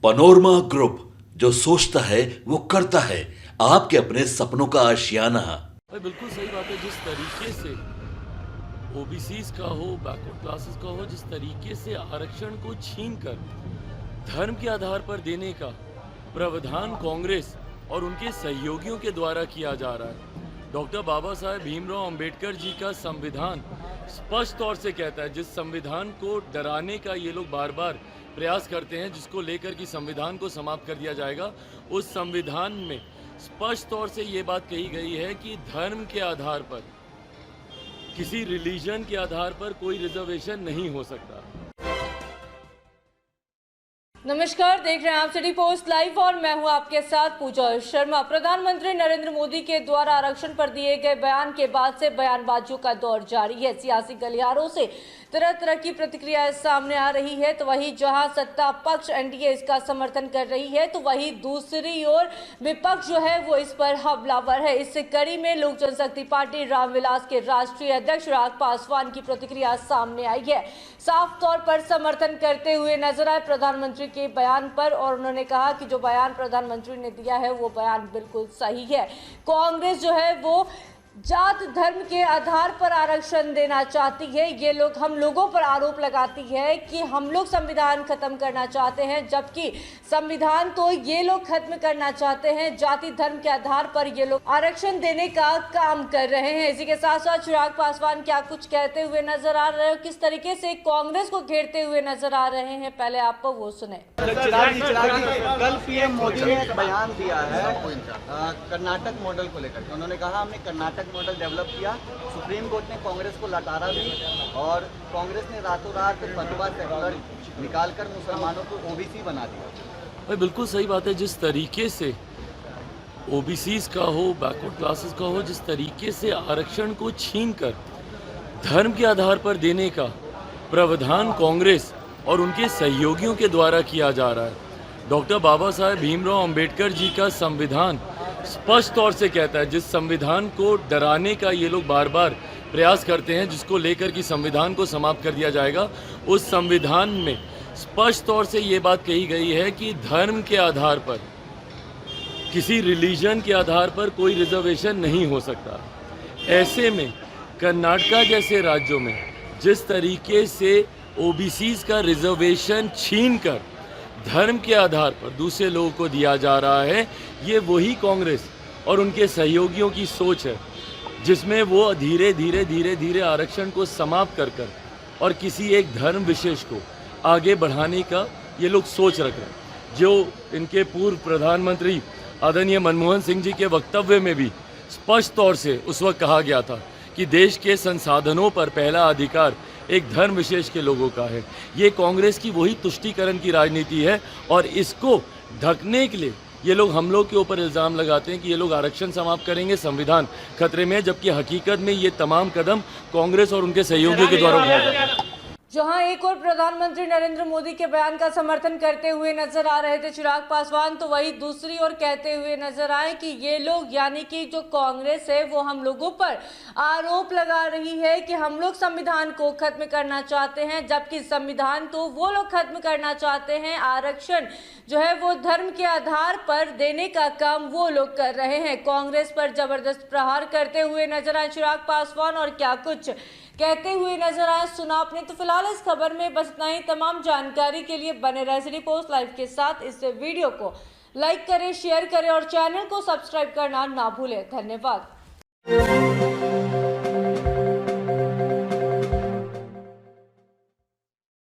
Panorama group, जो सोचता है वो करता है। आपके अपने सपनों का आशियाना। भाई बिल्कुल सही बात है। जिस तरीके से ओबीसीज का हो, बैकवर्ड क्लासेस का हो, जिस तरीके से आरक्षण को छीन कर धर्म के आधार पर देने का प्रावधान कांग्रेस और उनके सहयोगियों के द्वारा किया जा रहा है। डॉक्टर बाबा साहेब भीमराव अंबेडकर जी का संविधान स्पष्ट तौर से कहता है, जिस संविधान को डराने का ये लोग बार बार प्रयास करते हैं, जिसको लेकर कि संविधान को समाप्त कर दिया जाएगा, उस संविधान में स्पष्ट तौर से ये बात कही गई है कि धर्म के आधार पर, किसी रिलीजन के आधार पर कोई रिजर्वेशन नहीं हो सकता। नमस्कार, देख रहे हैं आप सिटी पोस्ट लाइव और मैं हूं आपके साथ पूजा शर्मा। प्रधानमंत्री नरेंद्र मोदी के द्वारा आरक्षण पर दिए गए बयान के बाद से बयानबाजियों का दौर जारी है। सियासी गलियारों से तरह तरह की प्रतिक्रियाएं सामने आ रही है। तो वहीं जहां सत्ता पक्ष एनडीए इसका समर्थन कर रही है, तो वहीं दूसरी ओर विपक्ष जो है वो इस पर हमलावर है। इस कड़ी में लोक जनशक्ति पार्टी रामविलास के राष्ट्रीय अध्यक्ष चिराग पासवान की प्रतिक्रिया सामने आई है। साफ तौर पर समर्थन करते हुए नजर आए प्रधानमंत्री के बयान पर, और उन्होंने कहा कि जो बयान प्रधानमंत्री ने दिया है वो बयान बिल्कुल सही है। कांग्रेस जो है वो जात धर्म के आधार पर आरक्षण देना चाहती है। ये लोग हम लोगों पर आरोप लगाती है कि हम लोग संविधान खत्म करना चाहते हैं, जबकि संविधान तो ये लोग खत्म करना चाहते हैं। जाति धर्म के आधार पर ये लोग आरक्षण देने का काम कर रहे हैं। इसी के साथ साथ चिराग पासवान क्या कुछ कहते हुए नजर आ रहे हैं, किस तरीके से कांग्रेस को घेरते हुए नजर आ रहे हैं, पहले आप वो सुने। कल पीएम मोदी ने एक बयान दिया है कर्नाटक मॉडल को लेकर। उन्होंने कहा हमने कर्नाटक मॉडल डेवलप किया। सुप्रीम कोर्ट ने कांग्रेस को लताड़ा भी, और कांग्रेस ने रातों रात फतवा सेक्युलर निकालकर मुसलमानों को ओबीसी बना दिया। भाई बिल्कुल सही बात है। जिस तरीके से ओबीसीज का हो, बैकवर्ड क्लासेस का हो, जिस तरीके से आरक्षण को छीन कर धर्म के आधार पर देने का प्रावधान कांग्रेस और उनके सहयोगियों के द्वारा किया जा रहा है। डॉक्टर बाबा साहेब भीमराव अंबेडकर जी का संविधान स्पष्ट तौर से कहता है, जिस संविधान को डराने का ये लोग बार बार प्रयास करते हैं, जिसको लेकर कि संविधान को समाप्त कर दिया जाएगा, उस संविधान में स्पष्ट तौर से ये बात कही गई है कि धर्म के आधार पर, किसी रिलीजन के आधार पर कोई रिजर्वेशन नहीं हो सकता। ऐसे में कर्नाटका जैसे राज्यों में जिस तरीके से ओबीसीज का रिजर्वेशन छीन कर धर्म के आधार पर दूसरे लोगों को दिया जा रहा है, ये वही कांग्रेस और उनके सहयोगियों की सोच है, जिसमें वो धीरे धीरे धीरे धीरे आरक्षण को समाप्त कर और किसी एक धर्म विशेष को आगे बढ़ाने का ये लोग सोच रख रहे हैं। जो इनके पूर्व प्रधानमंत्री आदरणीय मनमोहन सिंह जी के वक्तव्य में भी स्पष्ट तौर से उस वक्त कहा गया था कि देश के संसाधनों पर पहला अधिकार एक धर्म विशेष के लोगों का है। ये कांग्रेस की वही तुष्टीकरण की राजनीति है, और इसको ढकने के लिए ये लोग हम लोग के ऊपर इल्ज़ाम लगाते हैं कि ये लोग आरक्षण समाप्त करेंगे, संविधान खतरे में, जबकि हकीकत में ये तमाम कदम कांग्रेस और उनके सहयोगियों के द्वारा उठाए गए हैं। जहां एक और प्रधानमंत्री नरेंद्र मोदी के बयान का समर्थन करते हुए नजर आ रहे थे चिराग पासवान, तो वही दूसरी ओर कहते हुए नजर आए कि ये लोग, यानी कि जो कांग्रेस है, वो हम लोगों पर आरोप लगा रही है कि हम लोग संविधान को खत्म करना चाहते हैं, जबकि संविधान तो वो लोग खत्म करना चाहते हैं। आरक्षण जो है वो धर्म के आधार पर देने का काम वो लोग कर रहे हैं। कांग्रेस पर जबरदस्त प्रहार करते हुए नजर आए चिराग पासवान, और क्या कुछ कहते हुए नजर आए सुना आपने। तो फिलहाल इस खबर में बस इतना ही। तमाम जानकारी के लिए बने रहे सिटी पोस्ट लाइव के साथ। इस वीडियो को लाइक करें, शेयर करें और चैनल को सब्सक्राइब करना ना भूलें। धन्यवाद।